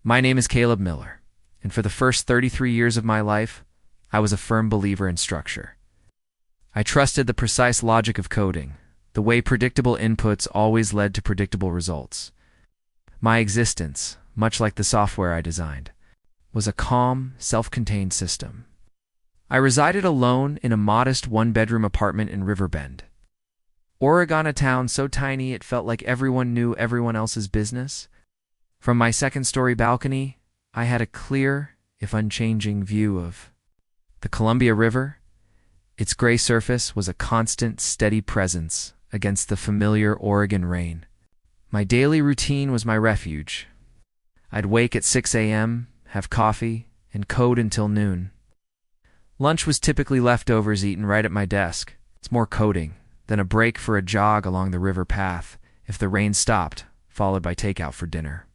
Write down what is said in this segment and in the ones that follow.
My name is Caleb Miller, and for the first 33 years of my life, I was a firm believer in structure. I trusted the precise logic of coding, the way predictable inputs always led to predictable results. My existence, much like the software I designed, was a calm, self-contained system. I resided alone in a modest one-bedroom apartment in Riverbend, Oregon, a town so tiny it felt like everyone knew everyone else's business. From my second-story balcony, I had a clear, if unchanging, view of the Columbia River. Its gray surface was a constant, steady presence against the familiar Oregon rain. My daily routine was my refuge. I'd wake at 6 a.m., have coffee, and code until noon. Lunch was typically leftovers eaten right at my desk. It's more coding than a break for a jog along the river path if the rain stopped, followed by takeout for dinner.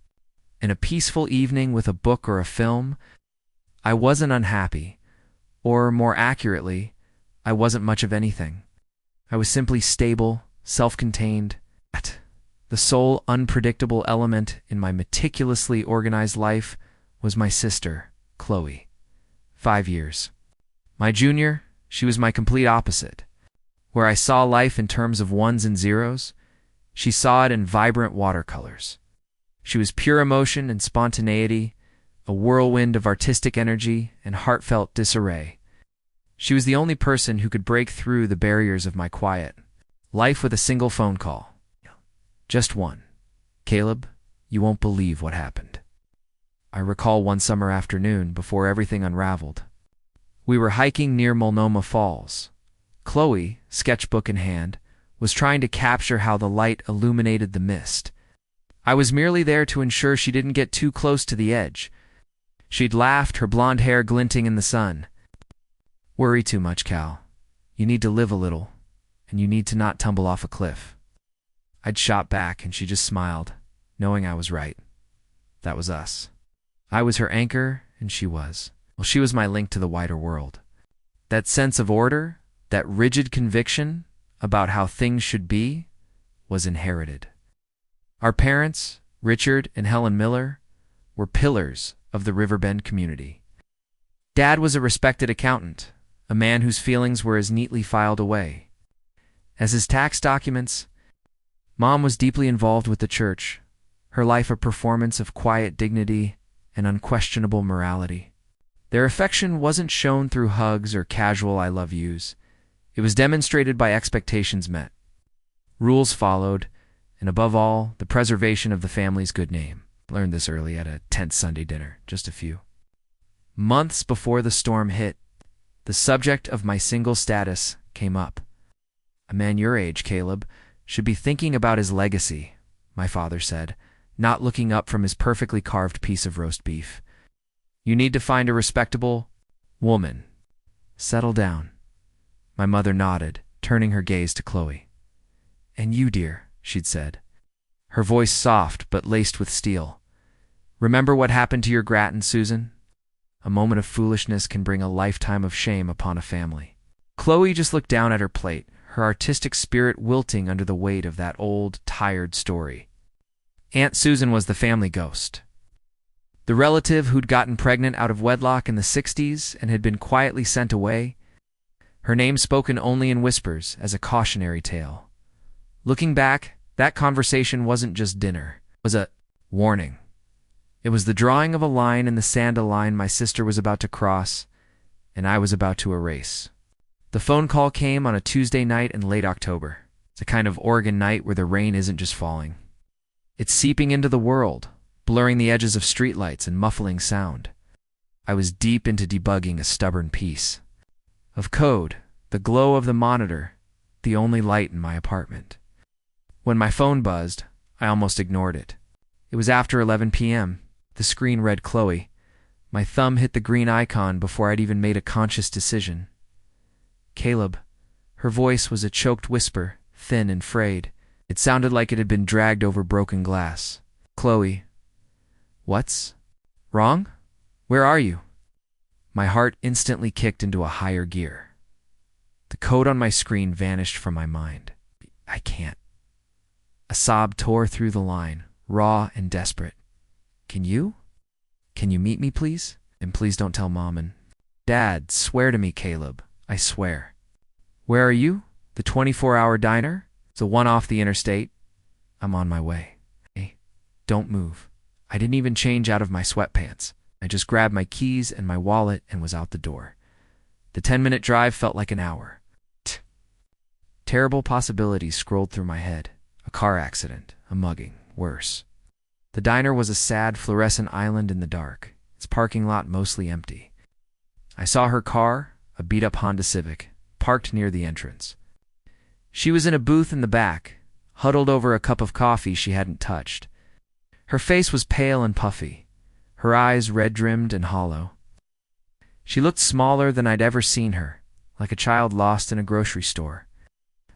In a peaceful evening with a book or a film, I wasn't unhappy, or more accurately, I wasn't much of anything. I was simply stable, self-contained. The sole unpredictable element in my meticulously organized life was my sister, Chloe. 5 years. My junior, she was my complete opposite. Where I saw life in terms of ones and zeros, she saw it in vibrant watercolors. She was pure emotion and spontaneity, a whirlwind of artistic energy and heartfelt disarray. She was the only person who could break through the barriers of my quiet life with a single phone call. Just one. Caleb, you won't believe what happened. I recall one summer afternoon before everything unraveled. We were hiking near Multnomah Falls. Chloe, sketchbook in hand, was trying to capture how the light illuminated the mist. I was merely there to ensure she didn't get too close to the edge. She'd laughed, her blonde hair glinting in the sun. Worry too much, Cal. You need to live a little, and you need to not tumble off a cliff. I'd shot back, and she just smiled, knowing I was right. That was us. I was her anchor, and she was. Well, she was my link to the wider world. That sense of order, that rigid conviction about how things should be, was inherited. Our parents, Richard and Helen Miller, were pillars of the Riverbend community. Dad was a respected accountant, a man whose feelings were as neatly filed away as his tax documents. Mom was deeply involved with the church, her life a performance of quiet dignity and unquestionable morality. Their affection wasn't shown through hugs or casual I love yous. It was demonstrated by expectations met, rules followed, and above all, the preservation of the family's good name. Learned this early at a tense Sunday dinner, just a few. Months before the storm hit, the subject of my single status came up. A man your age, Caleb, should be thinking about his legacy, my father said, not looking up from his perfectly carved piece of roast beef. You need to find a respectable woman. Settle down. My mother nodded, turning her gaze to Chloe. And you, dear, she'd said, her voice soft but laced with steel. Remember what happened to your Grattan, Susan? A moment of foolishness can bring a lifetime of shame upon a family. Chloe just looked down at her plate, her artistic spirit wilting under the weight of that old, tired story. Aunt Susan was the family ghost. The relative who'd gotten pregnant out of wedlock in the 60s and had been quietly sent away, her name spoken only in whispers as a cautionary tale. Looking back, that conversation wasn't just dinner. It was a warning. It was the drawing of a line in the sand, a line my sister was about to cross, and I was about to erase. The phone call came on a Tuesday night in late October. It's a kind of Oregon night where the rain isn't just falling. It's seeping into the world, blurring the edges of streetlights and muffling sound. I was deep into debugging a stubborn piece of code, the glow of the monitor, the only light in my apartment. When my phone buzzed, I almost ignored it. It was after 11 p.m. The screen read Chloe. My thumb hit the green icon before I'd even made a conscious decision. Caleb. Her voice was a choked whisper, thin and frayed. It sounded like it had been dragged over broken glass. Chloe. What's wrong? Where are you? My heart instantly kicked into a higher gear. The code on my screen vanished from my mind. I can't. A sob tore through the line, raw and desperate. Can you? Can you meet me, please? And please don't tell Mom and Dad. Swear to me, Caleb. I swear. Where are you? The 24-hour diner? It's the one off the interstate. I'm on my way. Hey, don't move. I didn't even change out of my sweatpants. I just grabbed my keys and my wallet and was out the door. The 10-minute drive felt like an hour. Terrible possibilities scrolled through my head. A car accident, a mugging, worse. The diner was a sad, fluorescent island in the dark, its parking lot mostly empty. I saw her car, a beat-up Honda Civic, parked near the entrance. She was in a booth in the back, huddled over a cup of coffee she hadn't touched. Her face was pale and puffy, her eyes red-rimmed and hollow. She looked smaller than I'd ever seen her, like a child lost in a grocery store.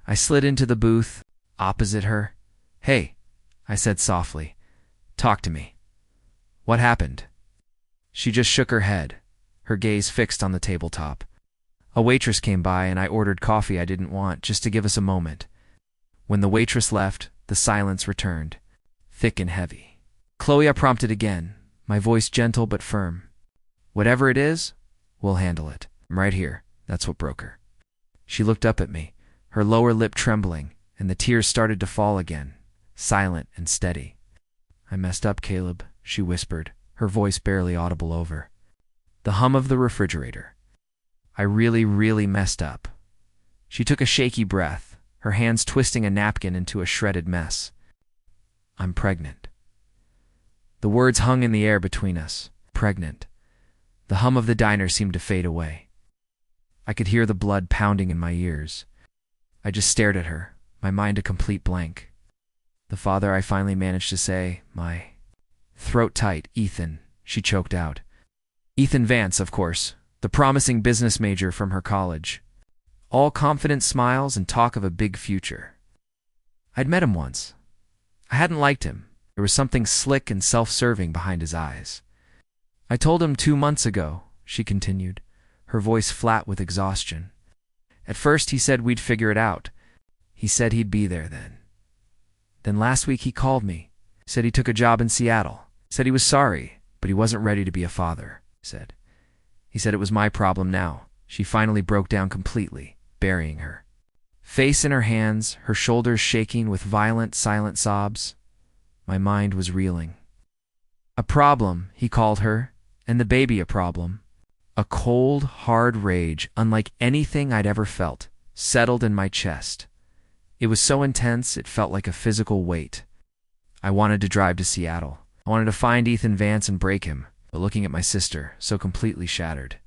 I slid into the booth, opposite her. Hey, I said softly. Talk to me. What happened? She just shook her head, her gaze fixed on the tabletop. A waitress came by and I ordered coffee I didn't want just to give us a moment. When the waitress left, the silence returned, thick and heavy. Chloe, I prompted again, my voice gentle but firm. Whatever it is, we'll handle it. I'm right here. That's what broke her. She looked up at me, her lower lip trembling, and the tears started to fall again, silent and steady. I messed up, Caleb, she whispered, her voice barely audible over the hum of the refrigerator. I really messed up. She took a shaky breath, her hands twisting a napkin into a shredded mess. I'm pregnant. The words hung in the air between us. Pregnant. The hum of the diner seemed to fade away. I could hear the blood pounding in my ears. I just stared at her, my mind a complete blank. The father, I finally managed to say, my throat tight, Ethan, she choked out. Ethan Vance, of course, the promising business major from her college. All confident smiles and talk of a big future. I'd met him once. I hadn't liked him. There was something slick and self-serving behind his eyes. I told him 2 months ago, she continued, her voice flat with exhaustion. At first he said we'd figure it out. He said he'd be there then. Then last week he called me, said he took a job in Seattle, said he was sorry, but he wasn't ready to be a father, said. He said it was my problem now. She finally broke down completely, burying her face in her hands, her shoulders shaking with violent, silent sobs. My mind was reeling. A problem, he called her, and the baby a problem. A cold, hard rage, unlike anything I'd ever felt, settled in my chest. It was so intense it felt like a physical weight. I wanted to drive to Seattle. I wanted to find Ethan Vance and break him, but looking at my sister, so completely shattered.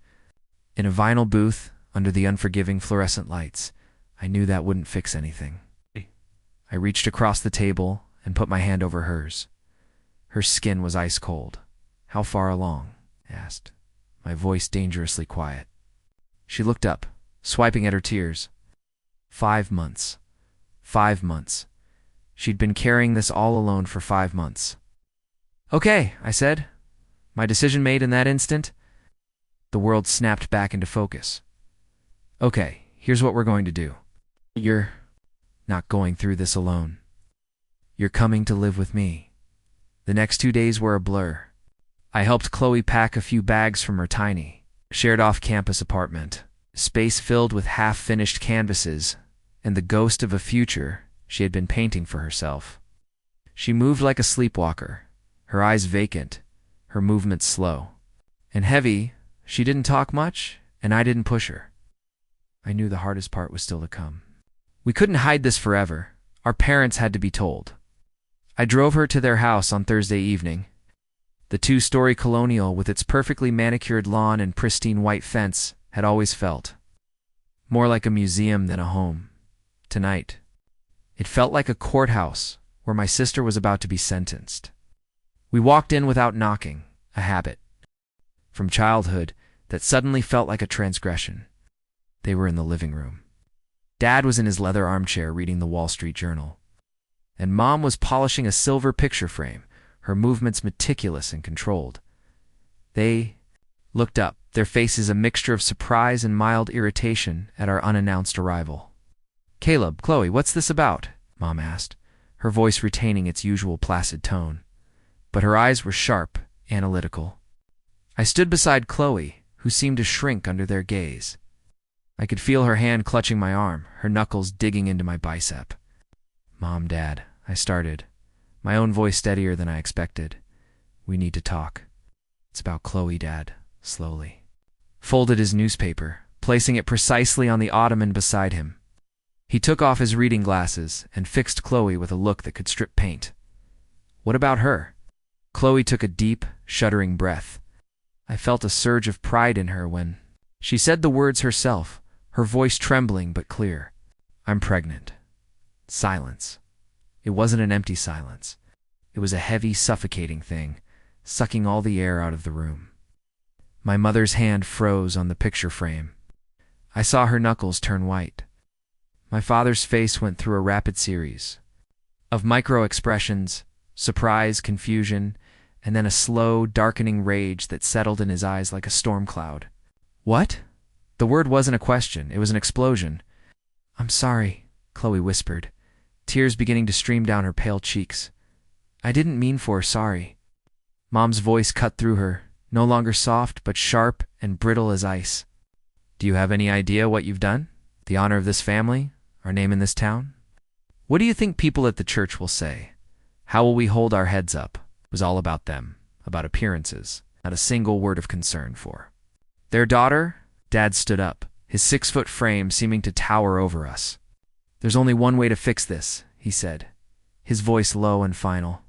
In a vinyl booth, under the unforgiving fluorescent lights, I knew that wouldn't fix anything. I reached across the table and put my hand over hers. Her skin was ice cold. How far along? I asked, my voice dangerously quiet. She looked up, swiping at her tears. 5 months. 5 months. She'd been carrying this all alone for 5 months. Okay, I said. My decision made in that instant. The world snapped back into focus. Okay, here's what we're going to do. You're not going through this alone. You're coming to live with me. The next 2 days were a blur. I helped Chloe pack a few bags from her tiny, shared off-campus apartment, space filled with half-finished canvases, and the ghost of a future she had been painting for herself. She moved like a sleepwalker, her eyes vacant, her movements slow. And heavy, she didn't talk much, and I didn't push her. I knew the hardest part was still to come. We couldn't hide this forever. Our parents had to be told. I drove her to their house on Thursday evening. The 2-story colonial with its perfectly manicured lawn and pristine white fence had always felt more like a museum than a home. Tonight, it felt like a courthouse where my sister was about to be sentenced. We walked in without knocking, a habit from childhood that suddenly felt like a transgression. They were in the living room. Dad was in his leather armchair reading the Wall Street Journal, and Mom was polishing a silver picture frame, her movements meticulous and controlled. They looked up, their faces a mixture of surprise and mild irritation at our unannounced arrival. Caleb, Chloe, what's this about? Mom asked, her voice retaining its usual placid tone. But her eyes were sharp, analytical. I stood beside Chloe, who seemed to shrink under their gaze. I could feel her hand clutching my arm, her knuckles digging into my bicep. "Mom, Dad," I started, my own voice steadier than I expected. "We need to talk." "It's about Chloe, Dad," slowly. Folded his newspaper, placing it precisely on the ottoman beside him. He took off his reading glasses and fixed Chloe with a look that could strip paint. "What about her?" Chloe took a deep, shuddering breath. I felt a surge of pride in her when she said the words herself, her voice trembling but clear. "I'm pregnant." Silence. It wasn't an empty silence. It was a heavy, suffocating thing, sucking all the air out of the room. My mother's hand froze on the picture frame. I saw her knuckles turn white. My father's face went through a rapid series of micro-expressions, surprise, confusion, and then a slow, darkening rage that settled in his eyes like a storm cloud. "What?" The word wasn't a question, it was an explosion. "I'm sorry," Chloe whispered, tears beginning to stream down her pale cheeks. "I didn't mean for sorry." Mom's voice cut through her, no longer soft but sharp and brittle as ice. "Do you have any idea what you've done? The honor of this family? Our name in this town? What do you think people at the church will say? How will we hold our heads up?" It was all about them, about appearances, not a single word of concern for their daughter. Dad stood up, his 6-foot frame seeming to tower over us. "There's only one way to fix this," he said, his voice low and final.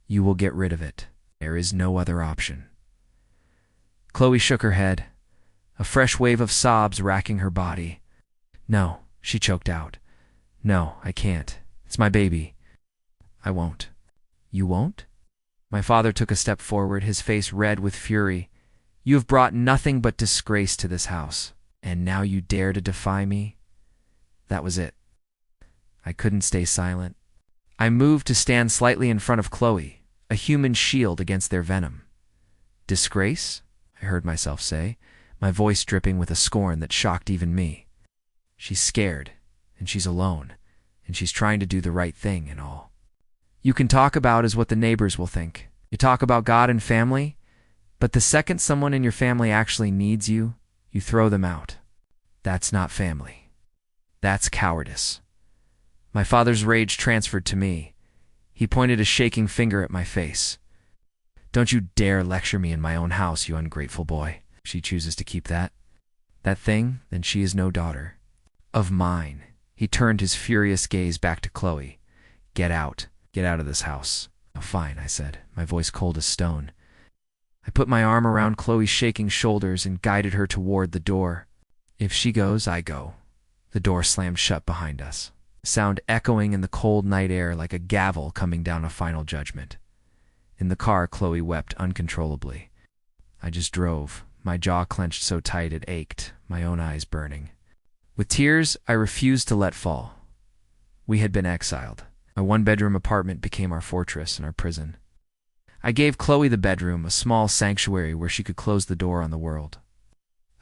"You will get rid of it. There is no other option." Chloe shook her head, a fresh wave of sobs racking her body. "No," she choked out. "No, I can't. It's my baby. I won't." "You won't?" My father took a step forward, his face red with fury. "You have brought nothing but disgrace to this house, and now you dare to defy me?" That was it. I couldn't stay silent. I moved to stand slightly in front of Chloe, a human shield against their venom. "Disgrace?" I heard myself say, my voice dripping with a scorn that shocked even me. "She's scared, and she's alone, and she's trying to do the right thing and all. You can talk about is what the neighbors will think. You talk about God and family, but the second someone in your family actually needs you, you throw them out. That's not family. That's cowardice." My father's rage transferred to me. He pointed a shaking finger at my face. "Don't you dare lecture me in my own house, you ungrateful boy. If she chooses to keep that thing, then she is no daughter of mine." He turned his furious gaze back to Chloe. Get out of this house." "Oh, fine," I said, my voice cold as stone. I put my arm around Chloe's shaking shoulders and guided her toward the door. "If she goes, I go." The door slammed shut behind us, sound echoing in the cold night air like a gavel coming down a final judgment. In the car, Chloe wept uncontrollably. I just drove, my jaw clenched so tight it ached, my own eyes burning. With tears I refused to let fall. We had been exiled. My one-bedroom apartment became our fortress and our prison. I gave Chloe the bedroom, a small sanctuary where she could close the door on the world.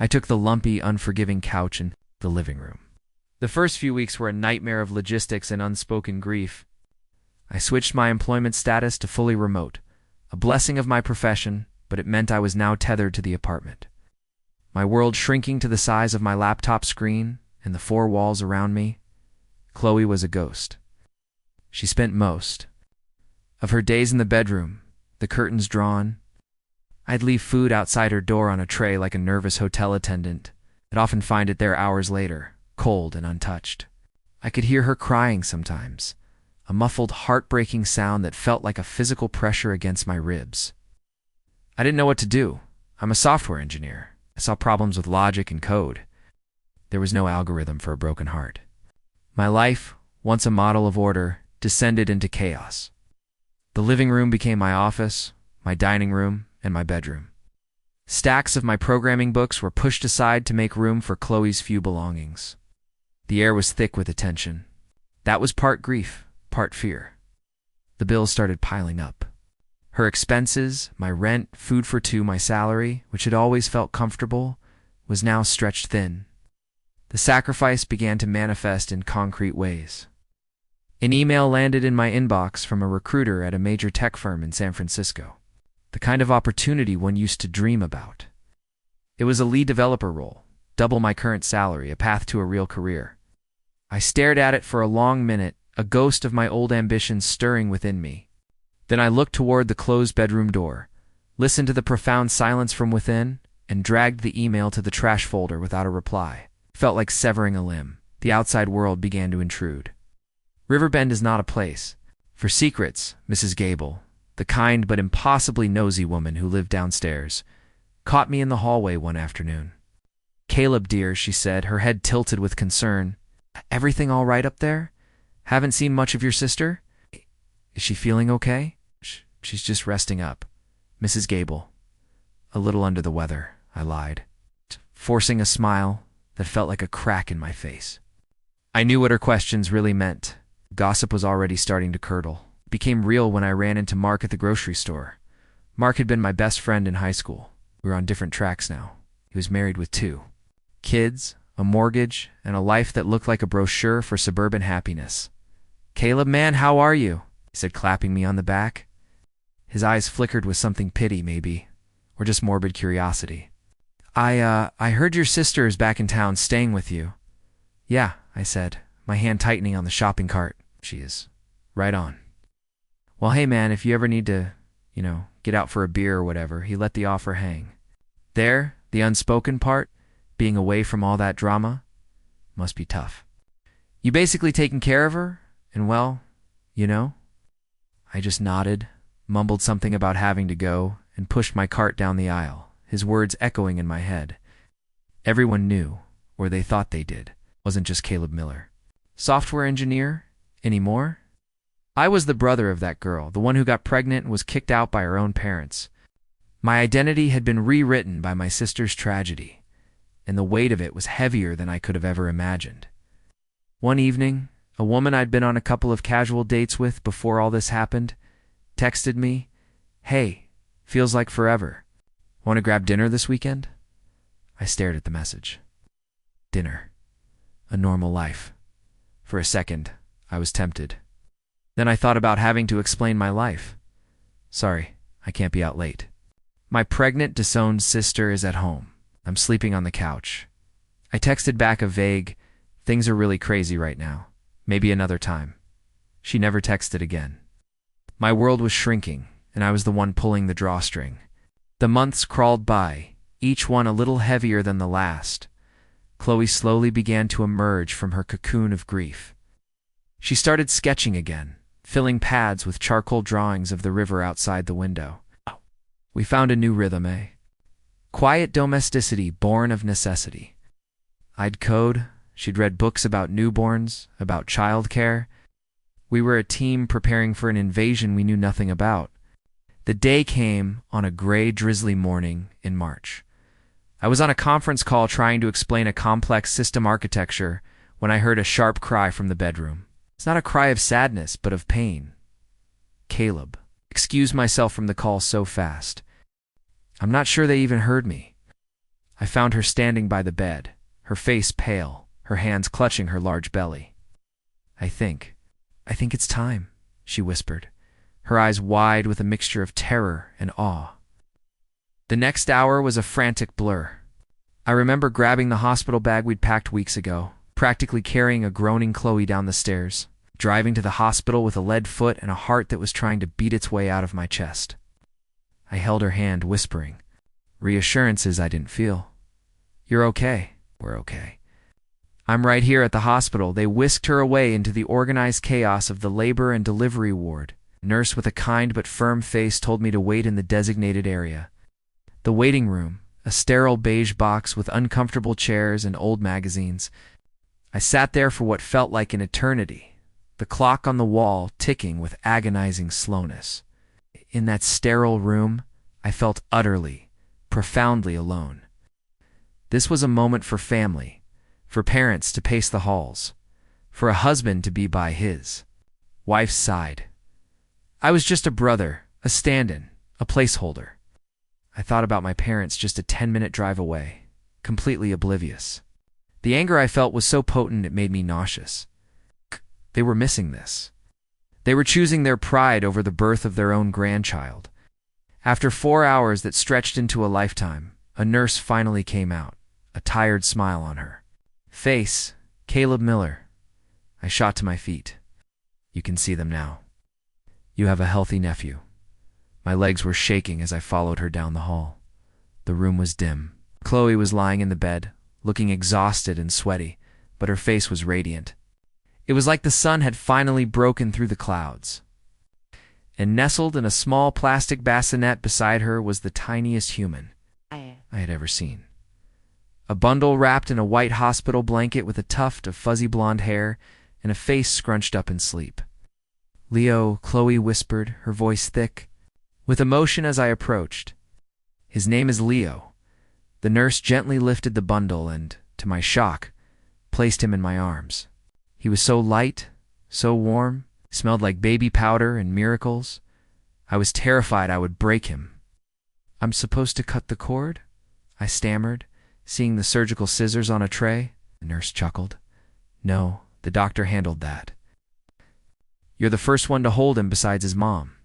I took the lumpy, unforgiving couch in the living room. The first few weeks were a nightmare of logistics and unspoken grief. I switched my employment status to fully remote, a blessing of my profession, but it meant I was now tethered to the apartment. My world shrinking to the size of my laptop screen and the 4 walls around me. Chloe was a ghost. She spent most of her days in the bedroom, the curtains drawn. I'd leave food outside her door on a tray like a nervous hotel attendant. I'd often find it there hours later, cold and untouched. I could hear her crying sometimes, a muffled, heartbreaking sound that felt like a physical pressure against my ribs. I didn't know what to do. I'm a software engineer. I saw problems with logic and code. There was no algorithm for a broken heart. My life, once a model of order, descended into chaos. The living room became my office, my dining room, and my bedroom. Stacks of my programming books were pushed aside to make room for Chloe's few belongings. The air was thick with attention. That was part grief, part fear. The bills started piling up. Her expenses, my rent, food for 2, my salary, which had always felt comfortable, was now stretched thin. The sacrifice began to manifest in concrete ways. An email landed in my inbox from a recruiter at a major tech firm in San Francisco. the kind of opportunity one used to dream about. It was a lead developer role, double my current salary, a path to a real career. I stared at it for a long minute, a ghost of my old ambitions stirring within me. Then I looked toward the closed bedroom door, listened to the profound silence from within, and dragged the email to the trash folder without a reply. It felt like severing a limb. The outside world began to intrude. Riverbend is not a place for secrets, Mrs. Gable, the kind but impossibly nosy woman who lived downstairs, caught me in the hallway one afternoon. "Caleb, dear," she said, her head tilted with concern. "Everything all right up there? Haven't seen much of your sister? Is she feeling okay?" "She's just resting up, Mrs. Gable. A little under the weather," I lied, forcing a smile that felt like a crack in my face. I knew what her questions really meant. Gossip was already starting to curdle. It became real when I ran into Mark at the grocery store. Mark had been my best friend in high school. We were on different tracks now. He was married with 2 kids, a mortgage, and a life that looked like a brochure for suburban happiness. "Caleb, man, how are you?" he said, clapping me on the back. His eyes flickered with something pity, maybe, or just morbid curiosity. I heard your sister is back in town staying with you." "Yeah," I said, my hand tightening on the shopping cart. "She is. Right on." "Well, hey man, if you ever need to, get out for a beer or whatever," he let the offer hang. There, the unspoken part, being away from all that drama, must be tough. "You basically taking care of her? And well, I just nodded, mumbled something about having to go, and pushed my cart down the aisle, his words echoing in my head. Everyone knew, or they thought they did, wasn't just Caleb Miller. Software engineer? Anymore? I was the brother of that girl, the one who got pregnant and was kicked out by her own parents. My identity had been rewritten by my sister's tragedy, and the weight of it was heavier than I could have ever imagined. One evening, a woman I'd been on a couple of casual dates with before all this happened texted me, "Hey, feels like forever. Want to grab dinner this weekend?" I stared at the message. Dinner. A normal life. For a second, I was tempted. Then I thought about having to explain my life. "Sorry, I can't be out late. My pregnant, disowned sister is at home. I'm sleeping on the couch." I texted back a vague, "Things are really crazy right now. Maybe another time." She never texted again. My world was shrinking, and I was the one pulling the drawstring. The months crawled by, each one a little heavier than the last. Chloe slowly began to emerge from her cocoon of grief. She started sketching again, filling pads with charcoal drawings of the river outside the window. We found a new rhythm, eh? Quiet domesticity born of necessity. I'd code, she'd read books about newborns, about childcare. We were a team preparing for an invasion we knew nothing about. The day came on a gray, drizzly morning in March. I was on a conference call trying to explain a complex system architecture when I heard a sharp cry from the bedroom. It's not a cry of sadness, but of pain. Caleb. Excused myself from the call so fast. I'm not sure they even heard me. I found her standing by the bed, her face pale, her hands clutching her large belly. I think it's time," she whispered, her eyes wide with a mixture of terror and awe. The next hour was a frantic blur. I remember grabbing the hospital bag we'd packed weeks ago, practically carrying a groaning Chloe down the stairs, driving to the hospital with a lead foot and a heart that was trying to beat its way out of my chest. I held her hand, whispering, reassurances I didn't feel. "You're okay. We're okay. I'm right here at the hospital." They whisked her away into the organized chaos of the labor and delivery ward. A nurse with a kind but firm face told me to wait in the designated area. The waiting room, a sterile beige box with uncomfortable chairs and old magazines. I sat there for what felt like an eternity, the clock on the wall ticking with agonizing slowness. In that sterile room, I felt utterly, profoundly alone. This was a moment for family, for parents to pace the halls, for a husband to be by his wife's side. I was just a brother, a stand-in, a placeholder. I thought about my parents just a 10-minute drive away, completely oblivious. The anger I felt was so potent it made me nauseous. They were missing this. They were choosing their pride over the birth of their own grandchild. After 4 hours that stretched into a lifetime, a nurse finally came out, a tired smile on her face. Caleb Miller. I shot to my feet. You can see them now. You have a healthy nephew. My legs were shaking as I followed her down the hall. The room was dim. Chloe was lying in the bed, looking exhausted and sweaty, but her face was radiant. It was like the sun had finally broken through the clouds. And nestled in a small plastic bassinet beside her was the tiniest human I had ever seen. A bundle wrapped in a white hospital blanket with a tuft of fuzzy blonde hair and a face scrunched up in sleep. Leo, Chloe whispered, her voice thick, with emotion as I approached. His name is Leo. The nurse gently lifted the bundle and, to my shock, placed him in my arms. He was so light, so warm, smelled like baby powder and miracles. I was terrified I would break him. I'm supposed to cut the cord? I stammered, seeing the surgical scissors on a tray. The nurse chuckled. No, the doctor handled that. You're the first one to hold him besides his mom.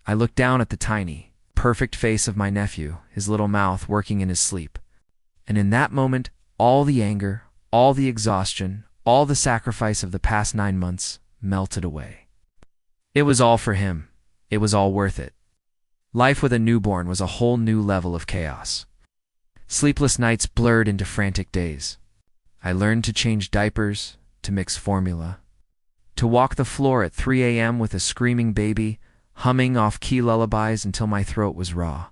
I looked down at the tiny, perfect face of my nephew, his little mouth working in his sleep. And in that moment, all the anger, all the exhaustion, all the sacrifice of the past 9 months melted away. It was all for him. It was all worth it. Life with a newborn was a whole new level of chaos. Sleepless nights blurred into frantic days. I learned to change diapers, to mix formula, to walk the floor at 3 a.m. with a screaming baby, humming off-key lullabies until my throat was raw.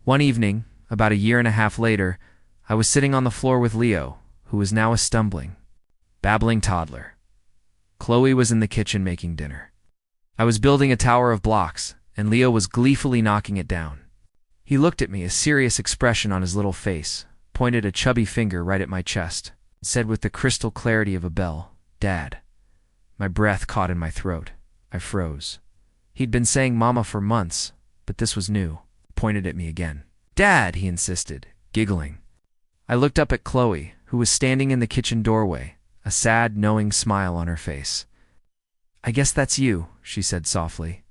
One evening, about a year and a half later, I was sitting on the floor with Leo, who was now a stumbling, babbling toddler. Chloe was in the kitchen making dinner. I was building a tower of blocks, and Leo was gleefully knocking it down. He looked at me, a serious expression on his little face, pointed a chubby finger right at my chest, and said with the crystal clarity of a bell, "Dad." My breath caught in my throat. I froze. He'd been saying mama for months, but this was new. He pointed at me again. "Dad," he insisted, giggling. I looked up at Chloe, who was standing in the kitchen doorway, a sad, knowing smile on her face. "I guess that's you," she said softly.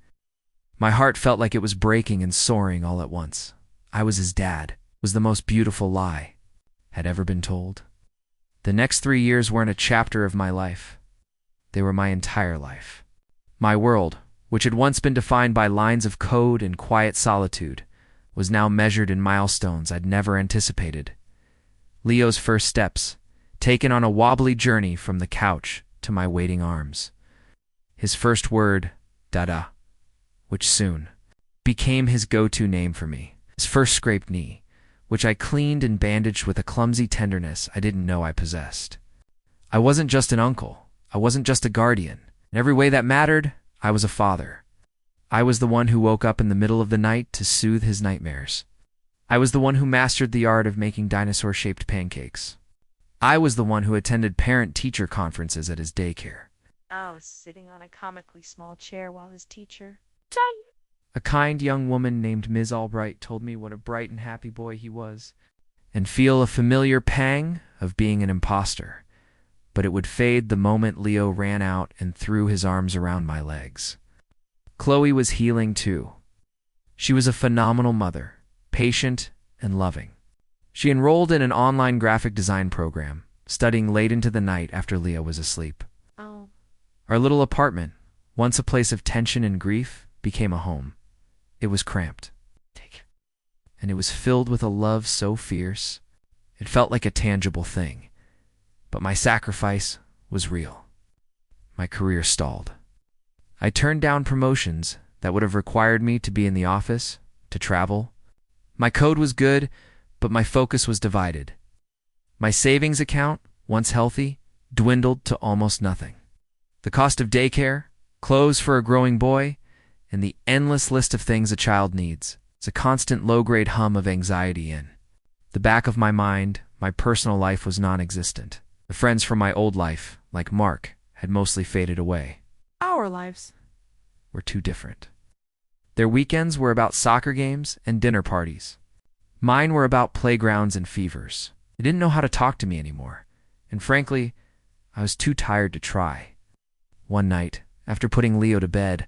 My heart felt like it was breaking and soaring all at once. I was his dad, was the most beautiful lie had ever been told. The next 3 years weren't a chapter of my life. They were my entire life. My world, which had once been defined by lines of code and quiet solitude, was now measured in milestones I'd never anticipated. Leo's first steps, taken on a wobbly journey from the couch to my waiting arms. His first word, dada, which soon became his go-to name for me. His first scraped knee, which I cleaned and bandaged with a clumsy tenderness I didn't know I possessed. I wasn't just an uncle. I wasn't just a guardian. In every way that mattered, I was a father. I was the one who woke up in the middle of the night to soothe his nightmares. I was the one who mastered the art of making dinosaur-shaped pancakes. I was the one who attended parent-teacher conferences at his daycare. I was sitting on a comically small chair while his teacher... A kind young woman named Ms. Albright told me what a bright and happy boy he was, and feel a familiar pang of being an imposter. But it would fade the moment Leo ran out and threw his arms around my legs. Chloe was healing too. She was a phenomenal mother, patient and loving. She enrolled in an online graphic design program, studying late into the night after Leo was asleep. Oh. Our little apartment, once a place of tension and grief, became a home. It was cramped, and it was filled with a love so fierce, it felt like a tangible thing. But my sacrifice was real. My career stalled. I turned down promotions that would have required me to be in the office, to travel. My code was good, but my focus was divided. My savings account, once healthy, dwindled to almost nothing. The cost of daycare, clothes for a growing boy, and the endless list of things a child needs. It's a constant low-grade hum of anxiety in the back of my mind. My personal life was non-existent. The friends from my old life, like Mark, had mostly faded away. Our lives Were too different. Their weekends were about soccer games and dinner parties. Mine were about playgrounds and fevers. They didn't know how to talk to me anymore, and frankly, I was too tired to try. One night, after putting Leo to bed,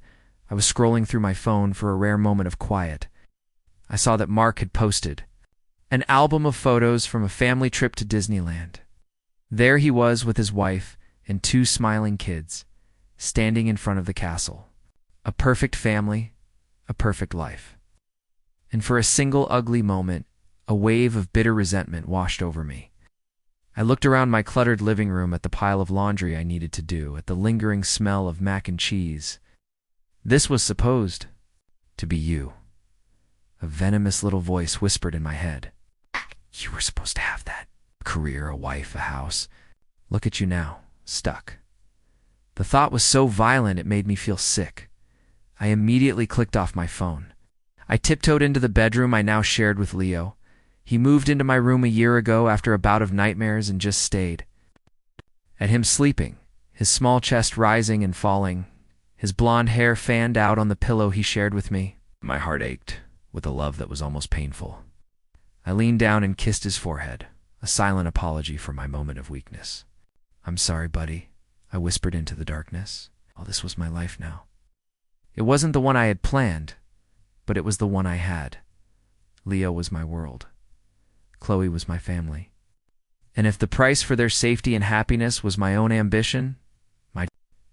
I was scrolling through my phone for a rare moment of quiet. I saw that Mark had posted an album of photos from a family trip to Disneyland. There he was with his wife and 2 smiling kids, standing in front of the castle. A perfect family, a perfect life. And for a single ugly moment, a wave of bitter resentment washed over me. I looked around my cluttered living room at the pile of laundry I needed to do, at the lingering smell of mac and cheese. This was supposed to be you. A venomous little voice whispered in my head. You were supposed to have that. A career, a wife, a house. Look at you now, stuck. The thought was so violent it made me feel sick. I immediately clicked off my phone. I tiptoed into the bedroom I now shared with Leo. He moved into my room a year ago after a bout of nightmares and just stayed. At him sleeping, his small chest rising and falling, his blonde hair fanned out on the pillow he shared with me, my heart ached with a love that was almost painful. I leaned down and kissed his forehead, a silent apology for my moment of weakness. I'm sorry, buddy, I whispered into the darkness. Oh, this was my life now. It wasn't the one I had planned, but it was the one I had. Leo was my world. Chloe was my family. And if the price for their safety and happiness was my own ambition, my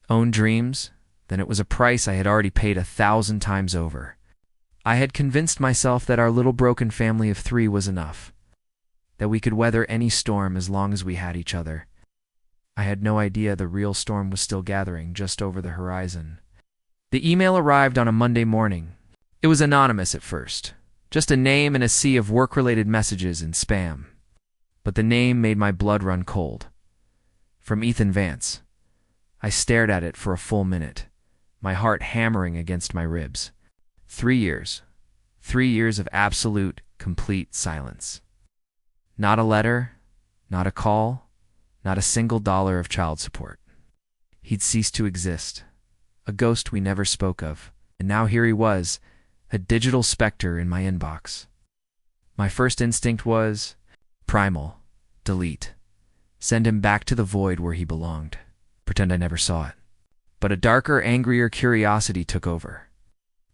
own dreams, then it was a price I had already paid 1,000 times over. I had convinced myself that our little broken family of 3 was enough, that we could weather any storm as long as we had each other. I had no idea the real storm was still gathering just over the horizon. The email arrived on a Monday morning. It was anonymous at first, just a name and a sea of work-related messages and spam. But the name made my blood run cold. From Ethan Vance. I stared at it for a full minute, my heart hammering against my ribs. 3 years. 3 years of absolute, complete silence. Not a letter, not a call, not a single dollar of child support. He'd ceased to exist, a ghost we never spoke of, and now here he was, a digital specter in my inbox. My first instinct was primal, delete. Send him back to the void where he belonged. Pretend I never saw it. But a darker, angrier curiosity took over.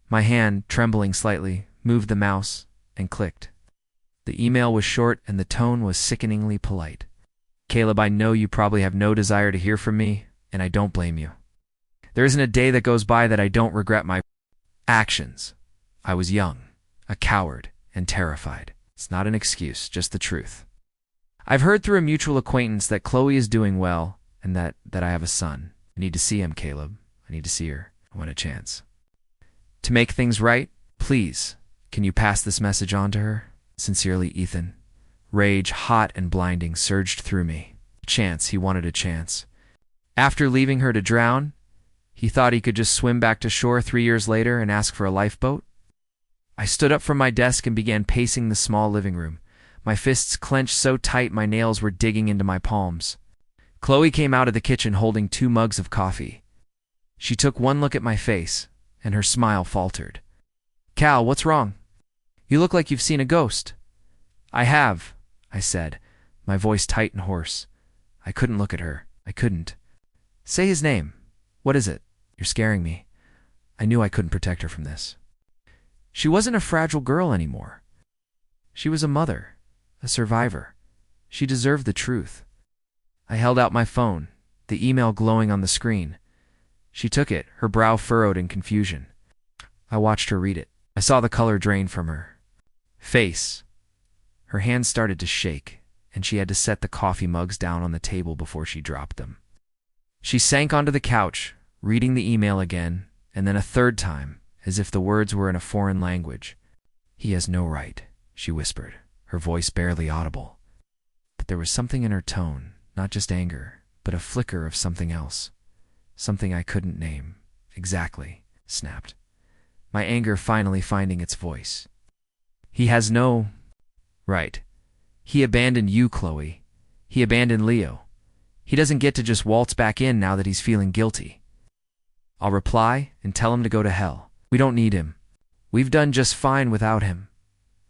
My hand, trembling slightly, moved the mouse and clicked. The email was short and the tone was sickeningly polite. Caleb, I know you probably have no desire to hear from me, and I don't blame you. There isn't a day that goes by that I don't regret my actions. I was young, a coward, and terrified. It's not an excuse, just the truth. I've heard through a mutual acquaintance that Chloe is doing well and that I have a son. I need to see him, Caleb. I need to see her. I want a chance. To make things right, please, can you pass this message on to her? Sincerely, Ethan. Rage, hot and blinding, surged through me. Chance, he wanted a chance. After leaving her to drown, he thought he could just swim back to shore 3 years later and ask for a lifeboat? I stood up from my desk and began pacing the small living room, my fists clenched so tight my nails were digging into my palms. Chloe came out of the kitchen holding 2 mugs of coffee. She took one look at my face, and her smile faltered. Cal, what's wrong? You look like you've seen a ghost. I have, I said, my voice tight and hoarse. I couldn't look at her. I couldn't. Say his name. What is it? You're scaring me. I knew I couldn't protect her from this. She wasn't a fragile girl anymore. She was a mother, a survivor. She deserved the truth. I held out my phone, the email glowing on the screen. She took it, her brow furrowed in confusion. I watched her read it. I saw the color drain from her face. Her hands started to shake, and she had to set the coffee mugs down on the table before she dropped them. She sank onto the couch, reading the email again, and then a third time, as if the words were in a foreign language. He has no right, she whispered, her voice barely audible. But there was something in her tone, not just anger, but a flicker of something else. Something I couldn't name. Exactly, snapped. My anger finally finding its voice. He has no right. He abandoned you, Chloe. He abandoned Leo. He doesn't get to just waltz back in now that he's feeling guilty. I'll reply and tell him to go to hell. We don't need him. We've done just fine without him.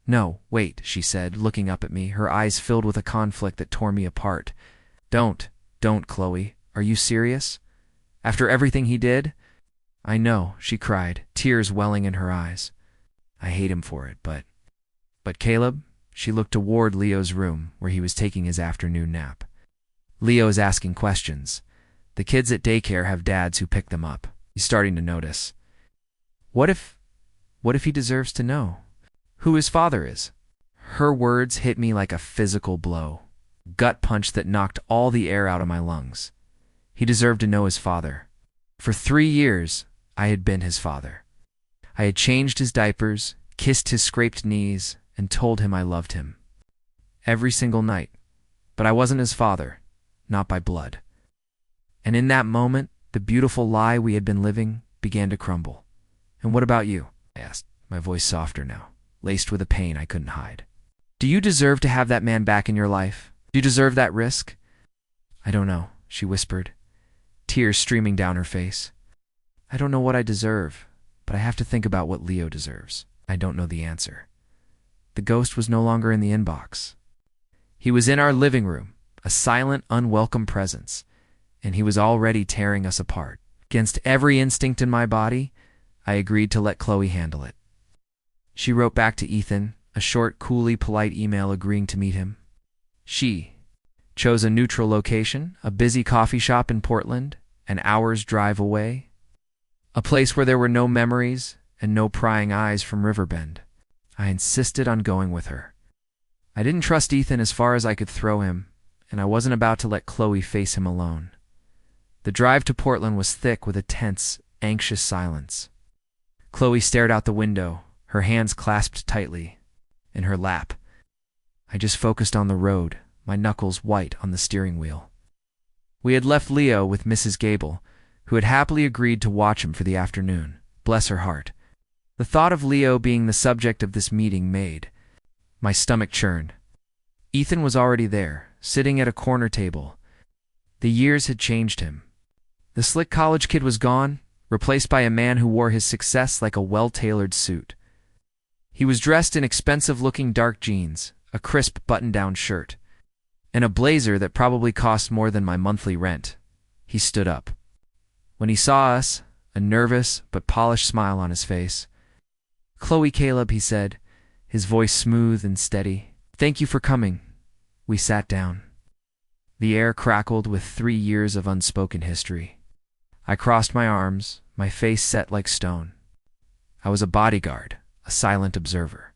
No, wait, she said, looking up at me, her eyes filled with a conflict that tore me apart. Don't, Chloe. Are you serious? After everything he did? I know, she cried, tears welling in her eyes. I hate him for it, but Caleb, she looked toward Leo's room where he was taking his afternoon nap. Leo is asking questions. The kids at daycare have dads who pick them up. He's starting to notice. What if he deserves to know who his father is? Her words hit me like a physical blow, gut punch that knocked all the air out of my lungs. He deserved to know his father. For 3 years, I had been his father. I had changed his diapers, kissed his scraped knees, and told him I loved him. Every single night. But I wasn't his father, not by blood. And in that moment, the beautiful lie we had been living began to crumble. And what about you? I asked, my voice softer now, laced with a pain I couldn't hide. Do you deserve to have that man back in your life? Do you deserve that risk? I don't know, she whispered, tears streaming down her face. I don't know what I deserve, but I have to think about what Leo deserves. I don't know the answer. The ghost was no longer in the inbox. He was in our living room, a silent, unwelcome presence, and he was already tearing us apart. Against every instinct in my body, I agreed to let Chloe handle it. She wrote back to Ethan, a short, coolly polite email agreeing to meet him. She chose a neutral location, a busy coffee shop in Portland, an hour's drive away, a place where there were no memories and no prying eyes from Riverbend. I insisted on going with her. I didn't trust Ethan as far as I could throw him, and I wasn't about to let Chloe face him alone. The drive to Portland was thick with a tense, anxious silence. Chloe stared out the window, her hands clasped tightly in her lap. I just focused on the road, my knuckles white on the steering wheel. We had left Leo with Mrs. Gable, who had happily agreed to watch him for the afternoon. Bless her heart. The thought of Leo being the subject of this meeting made my stomach churn. Ethan was already there, sitting at a corner table. The years had changed him. The slick college kid was gone, replaced by a man who wore his success like a well-tailored suit. He was dressed in expensive-looking dark jeans, a crisp button-down shirt, and a blazer that probably cost more than my monthly rent. He stood up. When he saw us, a nervous but polished smile on his face. "Chloe, Caleb," he said, his voice smooth and steady. "Thank you for coming." We sat down. The air crackled with 3 years of unspoken history. I crossed my arms, my face set like stone. I was a bodyguard, a silent observer.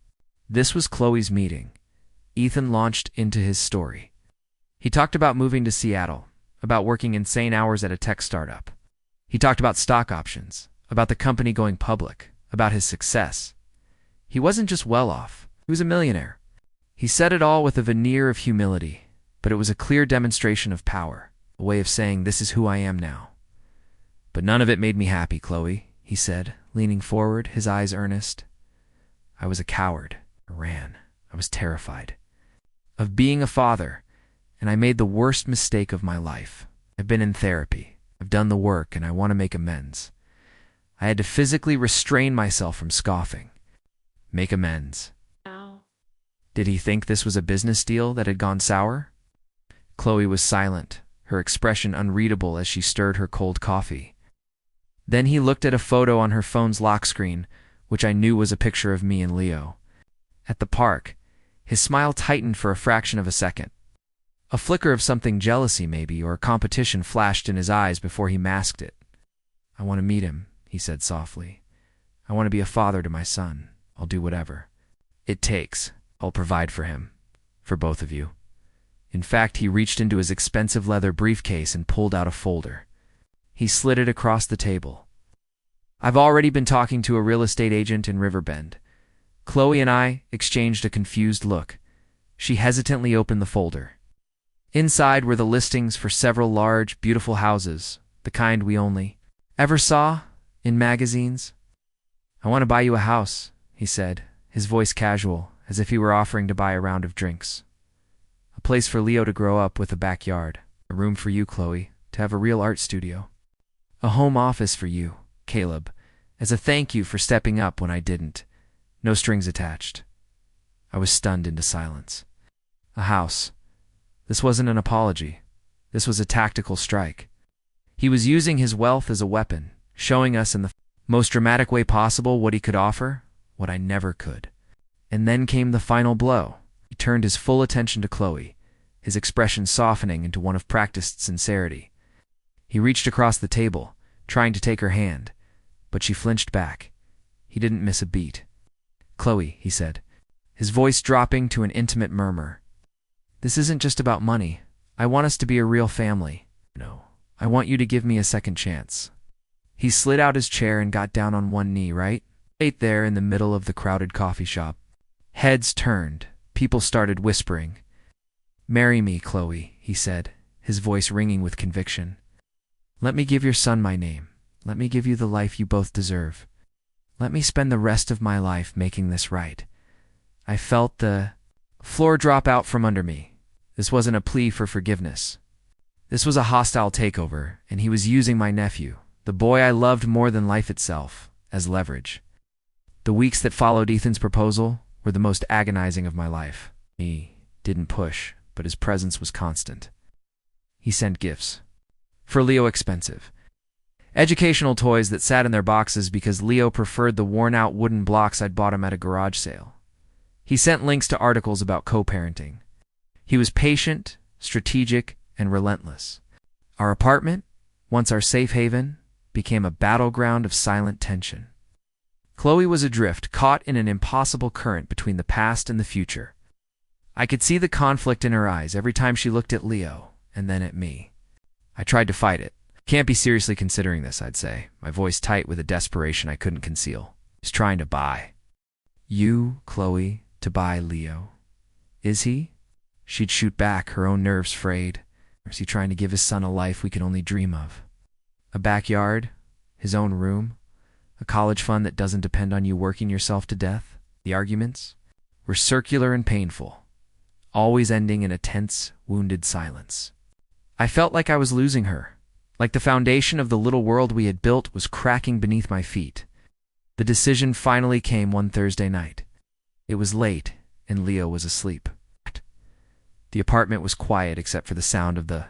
This was Chloe's meeting. Ethan launched into his story. He talked about moving to Seattle, about working insane hours at a tech startup. He talked about stock options, about the company going public, about his success. He wasn't just well off, he was a millionaire. He said it all with a veneer of humility, but it was a clear demonstration of power, a way of saying, "This is who I am now." "But none of it made me happy, Chloe," he said, leaning forward, his eyes earnest. I was a coward. I ran. I was terrified of being a father, and I made the worst mistake of my life. I've been in therapy. I've done the work, and I want to make amends. I had to physically restrain myself from scoffing. Make amends. Ow. Did he think this was a business deal that had gone sour? Chloe was silent, her expression unreadable as she stirred her cold coffee. Then he looked at a photo on her phone's lock screen, which I knew was a picture of me and Leo. At the park, his smile tightened for a fraction of a second. A flicker of something jealousy maybe, or competition flashed in his eyes before he masked it. "I want to meet him," he said softly. "I want to be a father to my son. I'll do whatever it takes. I'll provide for him. For both of you." In fact, he reached into his expensive leather briefcase and pulled out a folder. He slid it across the table. "I've already been talking to a real estate agent in Riverbend." Chloe and I exchanged a confused look. She hesitantly opened the folder. Inside were the listings for several large, beautiful houses, the kind we only ever saw in magazines. "I want to buy you a house," he said, his voice casual, as if he were offering to buy a round of drinks. "A place for Leo to grow up with a backyard. A room for you, Chloe, to have a real art studio. A home office for you, Caleb, as a thank you for stepping up when I didn't. No strings attached." I was stunned into silence. A house. This wasn't an apology. This was a tactical strike. He was using his wealth as a weapon, showing us in the most dramatic way possible what he could offer, what I never could. And then came the final blow. He turned his full attention to Chloe, his expression softening into one of practiced sincerity. He reached across the table, trying to take her hand, but she flinched back. He didn't miss a beat. "Chloe," he said, his voice dropping to an intimate murmur. "This isn't just about money. I want us to be a real family. No, I want you to give me a second chance." He slid out his chair and got down on one knee, right there in the middle of the crowded coffee shop. Heads turned. People started whispering. "Marry me, Chloe," he said, his voice ringing with conviction. "Let me give your son my name. Let me give you the life you both deserve. Let me spend the rest of my life making this right." I felt the floor drop out from under me. This wasn't a plea for forgiveness. This was a hostile takeover, and he was using my nephew, the boy I loved more than life itself, as leverage. The weeks that followed Ethan's proposal were the most agonizing of my life. He didn't push, but his presence was constant. He sent gifts. For Leo, expensive educational toys that sat in their boxes because Leo preferred the worn-out wooden blocks I'd bought him at a garage sale. He sent links to articles about co-parenting. He was patient, strategic, and relentless. Our apartment, once our safe haven, became a battleground of silent tension. Chloe was adrift, caught in an impossible current between the past and the future. I could see the conflict in her eyes every time she looked at Leo, and then at me. I tried to fight it. "Can't be seriously considering this," I'd say, my voice tight with a desperation I couldn't conceal. "He's trying to buy." "You, Chloe, to buy Leo? Is he?" She'd shoot back, her own nerves frayed. Or is he trying to give his son a life we can only dream of? A backyard? His own room? A college fund that doesn't depend on you working yourself to death? The arguments were circular and painful, always ending in a tense, wounded silence. I felt like I was losing her, like the foundation of the little world we had built was cracking beneath my feet. The decision finally came one Thursday night. It was late, and Leo was asleep. The apartment was quiet except for the sound of the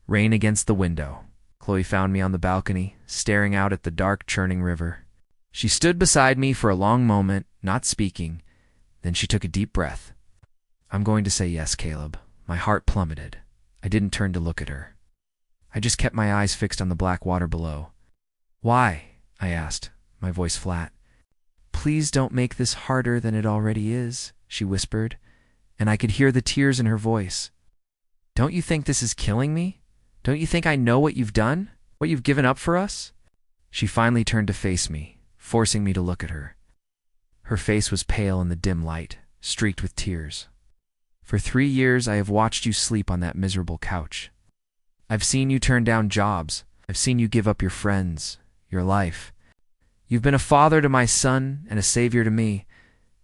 rain against the window. Chloe found me on the balcony, staring out at the dark, churning river. She stood beside me for a long moment, not speaking. Then she took a deep breath. "I'm going to say yes, Caleb." My heart plummeted. I didn't turn to look at her. I just kept my eyes fixed on the black water below. "Why?" I asked, my voice flat. "Please don't make this harder than it already is," she whispered, and I could hear the tears in her voice. "Don't you think this is killing me? Don't you think I know what you've done? What you've given up for us?" She finally turned to face me, forcing me to look at her. Her face was pale in the dim light, streaked with tears. "For 3 years I have watched you sleep on that miserable couch. I've seen you turn down jobs. I've seen you give up your friends, your life. You've been a father to my son and a savior to me,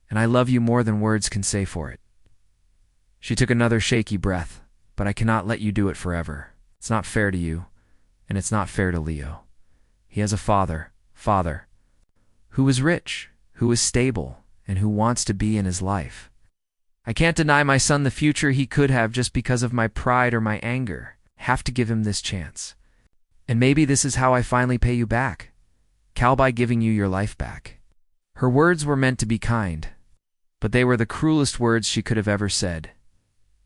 and I love you more than words can say for it." She took another shaky breath. "But I cannot let you do it forever. It's not fair to you, and it's not fair to Leo. He has a father, who is rich, who is stable, and who wants to be in his life. I can't deny my son the future he could have just because of my pride or my anger. Have to give him this chance. And maybe this is how I finally pay you back, Cal, by giving you your life back." Her words were meant to be kind, but they were the cruelest words she could have ever said.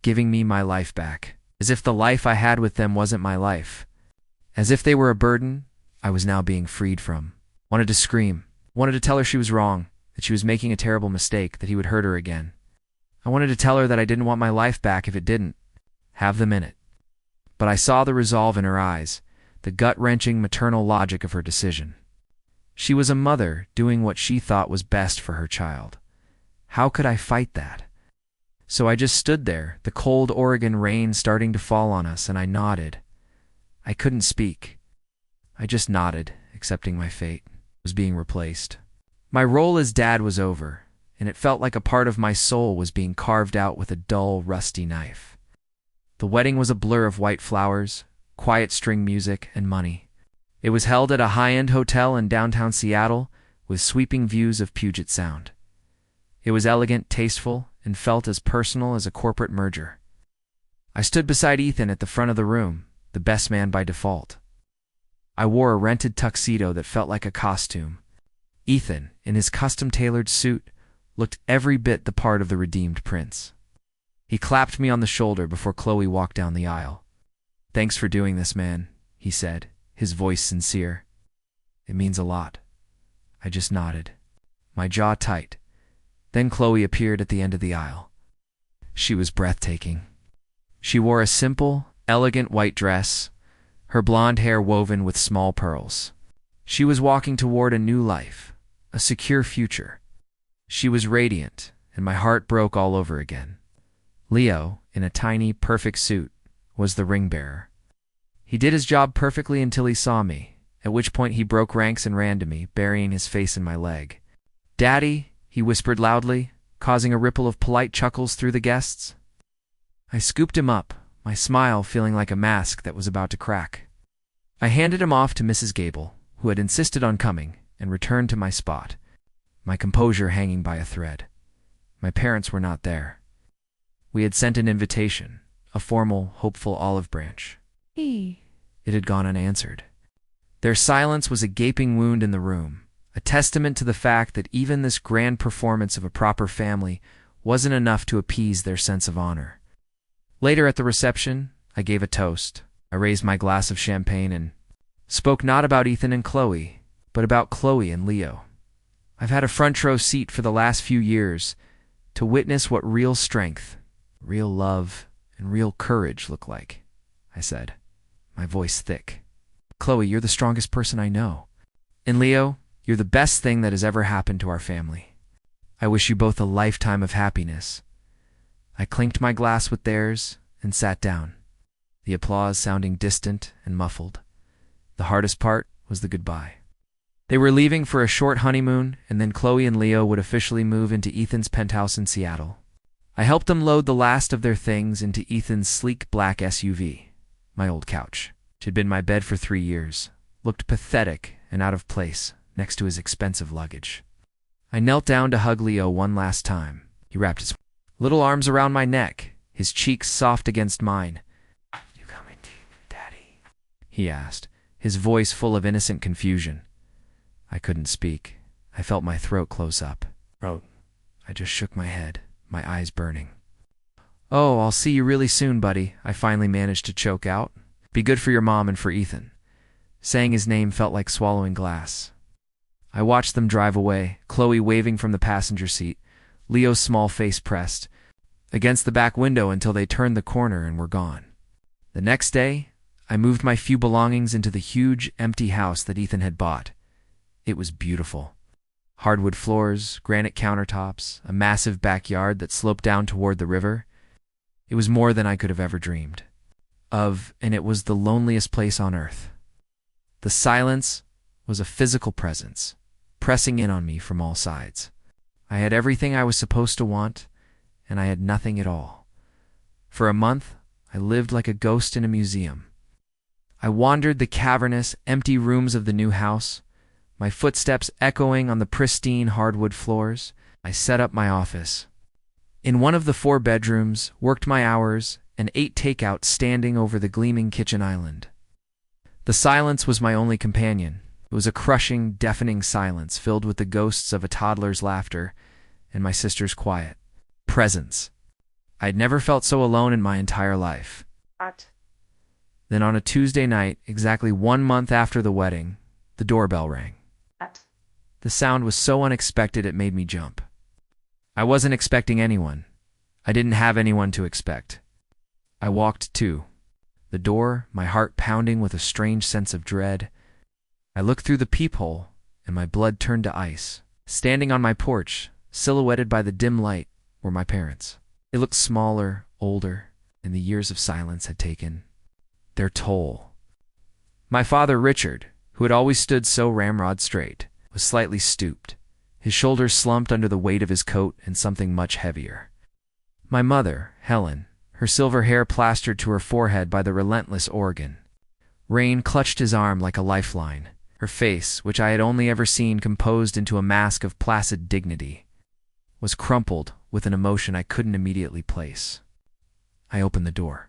Giving me my life back, as if the life I had with them wasn't my life. As if they were a burden I was now being freed from. Wanted to scream, wanted to tell her she was wrong, that she was making a terrible mistake, that he would hurt her again. I wanted to tell her that I didn't want my life back if it didn't have them in it. But I saw the resolve in her eyes, the gut-wrenching maternal logic of her decision. She was a mother doing what she thought was best for her child. How could I fight that? So I just stood there, the cold Oregon rain starting to fall on us, and I nodded. I couldn't speak. I just nodded, accepting my fate was being replaced. My role as dad was over, and it felt like a part of my soul was being carved out with a dull, rusty knife. The wedding was a blur of white flowers, quiet string music, and money. It was held at a high-end hotel in downtown Seattle with sweeping views of Puget Sound. It was elegant, tasteful, and felt as personal as a corporate merger. I stood beside Ethan at the front of the room, the best man by default. I wore a rented tuxedo that felt like a costume. Ethan, in his custom-tailored suit, looked every bit the part of the redeemed prince. He clapped me on the shoulder before Chloe walked down the aisle. "Thanks for doing this, man," he said, his voice sincere. "It means a lot." I just nodded, my jaw tight. Then Chloe appeared at the end of the aisle. She was breathtaking. She wore a simple, elegant white dress, her blonde hair woven with small pearls. She was walking toward a new life, a secure future. She was radiant, and my heart broke all over again. Leo, in a tiny, perfect suit, was the ring-bearer. He did his job perfectly until he saw me, at which point he broke ranks and ran to me, burying his face in my leg. "Daddy," he whispered loudly, causing a ripple of polite chuckles through the guests. I scooped him up, my smile feeling like a mask that was about to crack. I handed him off to Mrs. Gable, who had insisted on coming, and returned to my spot, my composure hanging by a thread. My parents were not there. We had sent an invitation, a formal, hopeful olive branch. It had gone unanswered. Their silence was a gaping wound in the room, a testament to the fact that even this grand performance of a proper family wasn't enough to appease their sense of honor. Later at the reception, I gave a toast. I raised my glass of champagne and spoke not about Ethan and Chloe, but about Chloe and Leo. I've had a front row seat for the last few years to witness what real strength, real love, and real courage look like, I said, my voice thick. "Chloe, you're the strongest person I know. And Leo, you're the best thing that has ever happened to our family. I wish you both a lifetime of happiness." I clinked my glass with theirs and sat down, the applause sounding distant and muffled. The hardest part was the goodbye. They were leaving for a short honeymoon, and then Chloe and Leo would officially move into Ethan's penthouse in Seattle. I helped them load the last of their things into Ethan's sleek black SUV. My old couch, which had been my bed for 3 years, looked pathetic and out of place next to his expensive luggage. I knelt down to hug Leo one last time. He wrapped his little arms around my neck, his cheeks soft against mine. "You coming too, Daddy?" he asked, his voice full of innocent confusion. I couldn't speak. I felt my throat close up. "Bro." I just shook my head, my eyes burning. "Oh, I'll see you really soon, buddy," I finally managed to choke out. "Be good for your mom and for Ethan." Saying his name felt like swallowing glass. I watched them drive away, Chloe waving from the passenger seat, Leo's small face pressed against the back window until they turned the corner and were gone. The next day, I moved my few belongings into the huge, empty house that Ethan had bought. It was beautiful. Hardwood floors, granite countertops, a massive backyard that sloped down toward the river. It was more than I could have ever dreamed of, and it was the loneliest place on earth. The silence was a physical presence, pressing in on me from all sides. I had everything I was supposed to want, and I had nothing at all. For a month, I lived like a ghost in a museum. I wandered the cavernous, empty rooms of the new house, my footsteps echoing on the pristine hardwood floors. I set up my office. In one of the 4 bedrooms, worked my hours, and ate takeout standing over the gleaming kitchen island. The silence was my only companion. It was a crushing, deafening silence filled with the ghosts of a toddler's laughter and my sister's quiet presence. I had never felt so alone in my entire life. Then on a Tuesday night, exactly 1 month after the wedding, the doorbell rang. The sound was so unexpected it made me jump. I wasn't expecting anyone. I didn't have anyone to expect. I walked to the door, my heart pounding with a strange sense of dread. I looked through the peephole, and my blood turned to ice. Standing on my porch, silhouetted by the dim light, were my parents. They looked smaller, older, and the years of silence had taken their toll. My father, Richard, who had always stood so ramrod straight, was slightly stooped, his shoulders slumped under the weight of his coat and something much heavier. My mother, Helen, her silver hair plastered to her forehead by the relentless Oregon. Rain clutched his arm like a lifeline. Her face, which I had only ever seen composed into a mask of placid dignity, was crumpled with an emotion I couldn't immediately place. I opened the door.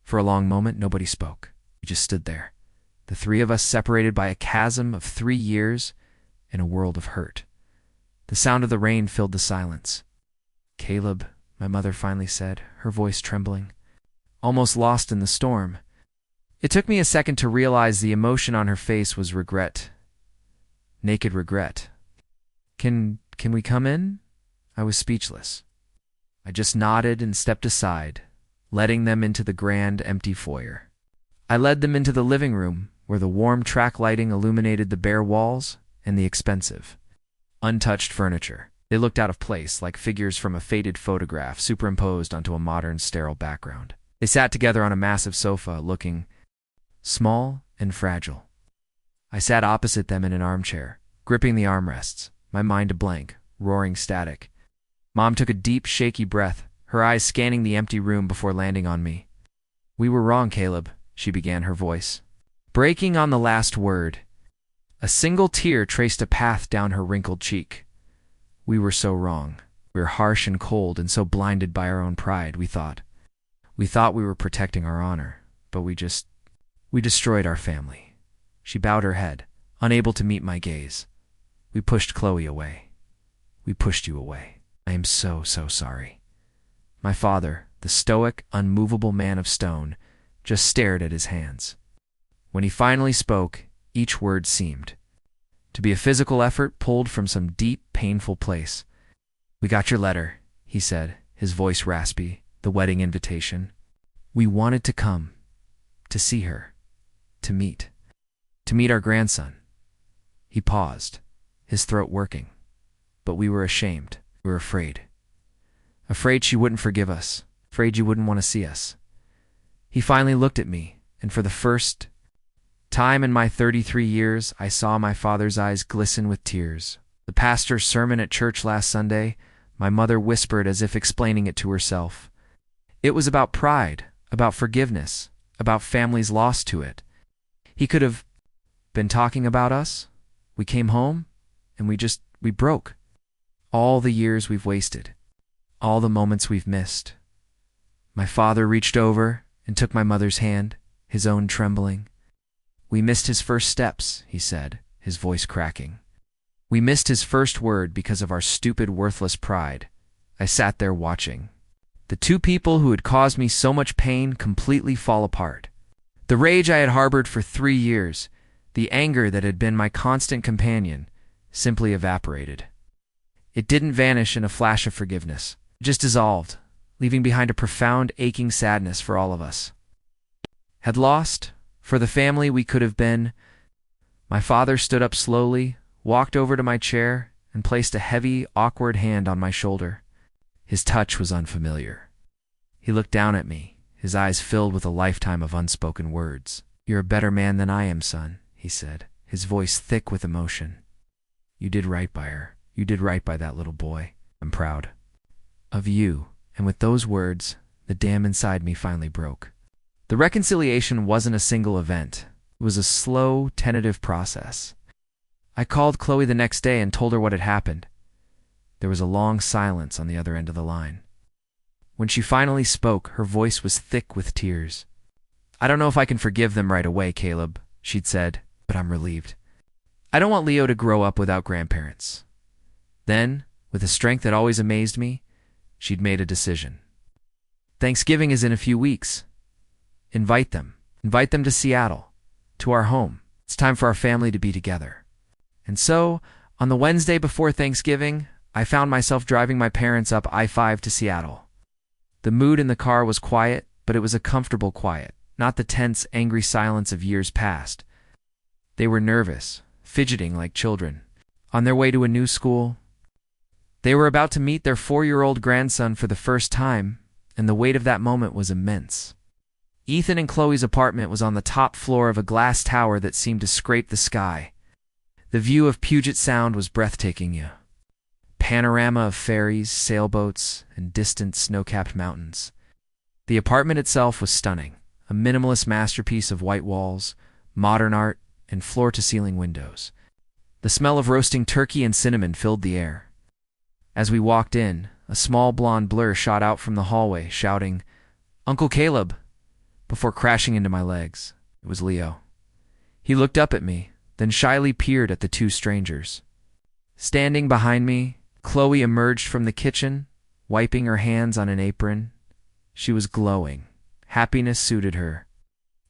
For a long moment, nobody spoke. We just stood there, the three of us separated by a chasm of 3 years and a world of hurt. The sound of the rain filled the silence. "Caleb," my mother finally said, her voice trembling, almost lost in the storm. It took me a second to realize the emotion on her face was regret. Naked regret. Can we come in?" I was speechless. I just nodded and stepped aside, letting them into the grand, empty foyer. I led them into the living room, where the warm track lighting illuminated the bare walls and the expensive, untouched furniture. They looked out of place, like figures from a faded photograph superimposed onto a modern, sterile background. They sat together on a massive sofa, looking small and fragile. I sat opposite them in an armchair, gripping the armrests, my mind a blank, roaring static. Mom took a deep, shaky breath, her eyes scanning the empty room before landing on me. "We were wrong, Caleb," she began, her voice breaking on the last word. A single tear traced a path down her wrinkled cheek. "We were so wrong. We were harsh and cold and so blinded by our own pride, we thought. We thought we were protecting our honor, but we destroyed our family." She bowed her head, unable to meet my gaze. "We pushed Chloe away. We pushed you away. I am so sorry." My father, the stoic, unmovable man of stone, just stared at his hands. When he finally spoke, each word seemed to be a physical effort pulled from some deep, painful place. "We got your letter," he said, his voice raspy, "the wedding invitation. We wanted to come, to see her, to meet our grandson." He paused, his throat working. "But we were ashamed. We were afraid. Afraid she wouldn't forgive us. Afraid you wouldn't want to see us." He finally looked at me, and for the first time in my 33 years, I saw my father's eyes glisten with tears. The pastor's sermon at church last Sunday, my mother whispered as if explaining it to herself. It was about pride, about forgiveness, about families lost to it. He could have been talking about us. We came home, and we broke. All the years we've wasted. All the moments we've missed. My father reached over and took my mother's hand, his own trembling. "We missed his first steps," he said, his voice cracking. "We missed his first word because of our stupid, worthless pride." I sat there watching. The two people who had caused me so much pain completely fall apart. The rage I had harbored for 3 years, the anger that had been my constant companion, simply evaporated. It didn't vanish in a flash of forgiveness. It just dissolved, leaving behind a profound, aching sadness for all of us. Had lost, for the family we could have been. My father stood up slowly, walked over to my chair, and placed a heavy, awkward hand on my shoulder. His touch was unfamiliar. He looked down at me, his eyes filled with a lifetime of unspoken words. "You're a better man than I am, son," he said, his voice thick with emotion. "You did right by her. You did right by that little boy. I'm proud of you." And with those words, the dam inside me finally broke. The reconciliation wasn't a single event. It was a slow, tentative process. I called Chloe the next day and told her what had happened. There was a long silence on the other end of the line. When she finally spoke, her voice was thick with tears. "I don't know if I can forgive them right away, Caleb," she'd said, "but I'm relieved. I don't want Leo to grow up without grandparents." Then, with a strength that always amazed me, she'd made a decision. "Thanksgiving is in a few weeks. Invite them. Invite them to Seattle, to our home. It's time for our family to be together." And so, on the Wednesday before Thanksgiving, I found myself driving my parents up I-5 to Seattle. The mood in the car was quiet, but it was a comfortable quiet, not the tense, angry silence of years past. They were nervous, fidgeting like children. On their way to a new school, they were about to meet their 4-year-old grandson for the first time, and the weight of that moment was immense. Ethan and Chloe's apartment was on the top floor of a glass tower that seemed to scrape the sky. The view of Puget Sound was breathtaking. Panorama of ferries, sailboats, and distant snow-capped mountains. The apartment itself was stunning, a minimalist masterpiece of white walls, modern art, and floor-to-ceiling windows. The smell of roasting turkey and cinnamon filled the air. As we walked in, a small blonde blur shot out from the hallway, shouting, "Uncle Caleb," before crashing into my legs. It was Leo. He looked up at me, then shyly peered at the two strangers. Standing behind me, Chloe emerged from the kitchen, wiping her hands on an apron. She was glowing. Happiness suited her.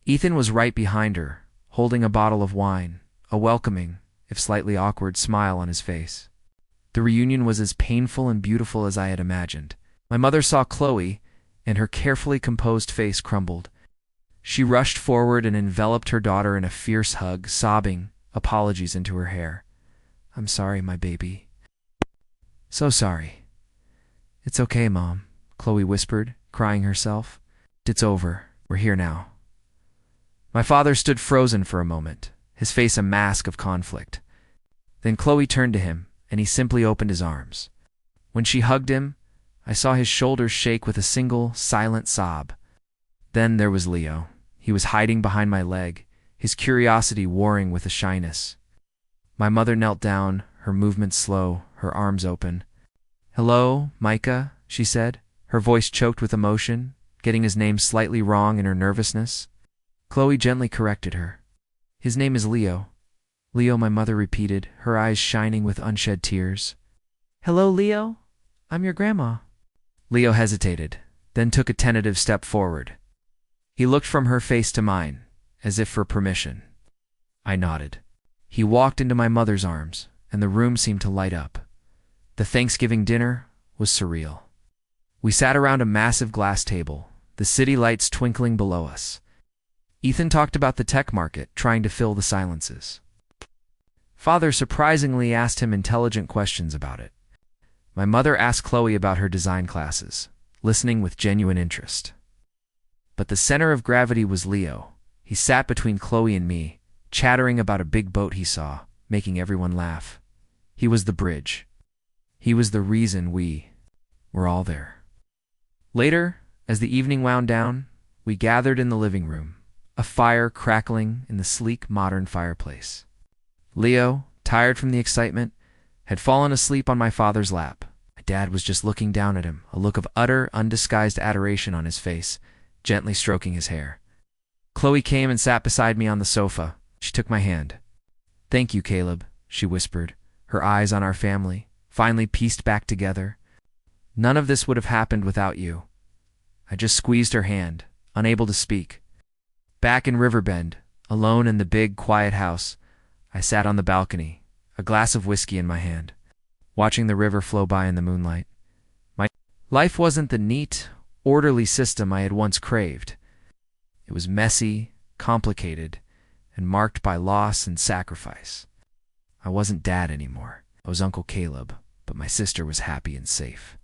Ethan was right behind her, holding a bottle of wine, a welcoming, if slightly awkward, smile on his face. The reunion was as painful and beautiful as I had imagined. My mother saw Chloe, and her carefully composed face crumbled. She rushed forward and enveloped her daughter in a fierce hug, sobbing apologies into her hair. "I'm sorry, my baby." "So sorry." "It's okay, Mom," Chloe whispered, crying herself. "It's over. We're here now." My father stood frozen for a moment, his face a mask of conflict. Then Chloe turned to him, and he simply opened his arms. When she hugged him, I saw his shoulders shake with a single, silent sob. Then there was Leo. He was hiding behind my leg, his curiosity warring with a shyness. My mother knelt down, her movements slow, her arms open. "Hello, Micah," she said, her voice choked with emotion, getting his name slightly wrong in her nervousness. Chloe gently corrected her. "His name is Leo." "Leo," my mother repeated, her eyes shining with unshed tears. "Hello, Leo. I'm your grandma." Leo hesitated, then took a tentative step forward. He looked from her face to mine, as if for permission. I nodded. He walked into my mother's arms, and the room seemed to light up. The Thanksgiving dinner was surreal. We sat around a massive glass table, the city lights twinkling below us. Ethan talked about the tech market, trying to fill the silences. Father surprisingly asked him intelligent questions about it. My mother asked Chloe about her design classes, listening with genuine interest. But the center of gravity was Leo. He sat between Chloe and me, chattering about a big boat he saw, making everyone laugh. He was the bridge. He was the reason we were all there. Later, as the evening wound down, we gathered in the living room, a fire crackling in the sleek, modern fireplace. Leo, tired from the excitement, had fallen asleep on my father's lap. My dad was just looking down at him, a look of utter, undisguised adoration on his face, gently stroking his hair. Chloe came and sat beside me on the sofa. She took my hand. "Thank you, Caleb," she whispered, her eyes on our family, finally pieced back together. "None of this would have happened without you." I just squeezed her hand, unable to speak. Back in Riverbend, alone in the big, quiet house, I sat on the balcony, a glass of whiskey in my hand, watching the river flow by in the moonlight. My life wasn't the neat, orderly system I had once craved. It was messy, complicated, and marked by loss and sacrifice. I wasn't Dad anymore. I was Uncle Caleb, but my sister was happy and safe.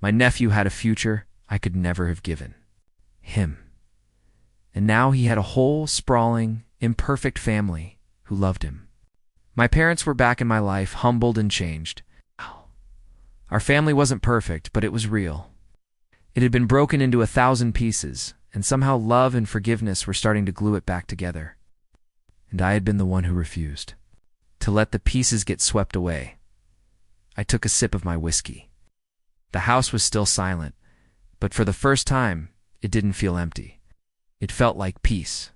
My nephew had a future I could never have given him. And now he had a whole, sprawling, imperfect family who loved him. My parents were back in my life, humbled and changed. Our family wasn't perfect, but it was real. It had been broken into 1,000 pieces, and somehow love and forgiveness were starting to glue it back together. And I had been the one who refused to let the pieces get swept away. I took a sip of my whiskey. The house was still silent, but for the first time, it didn't feel empty. It felt like peace.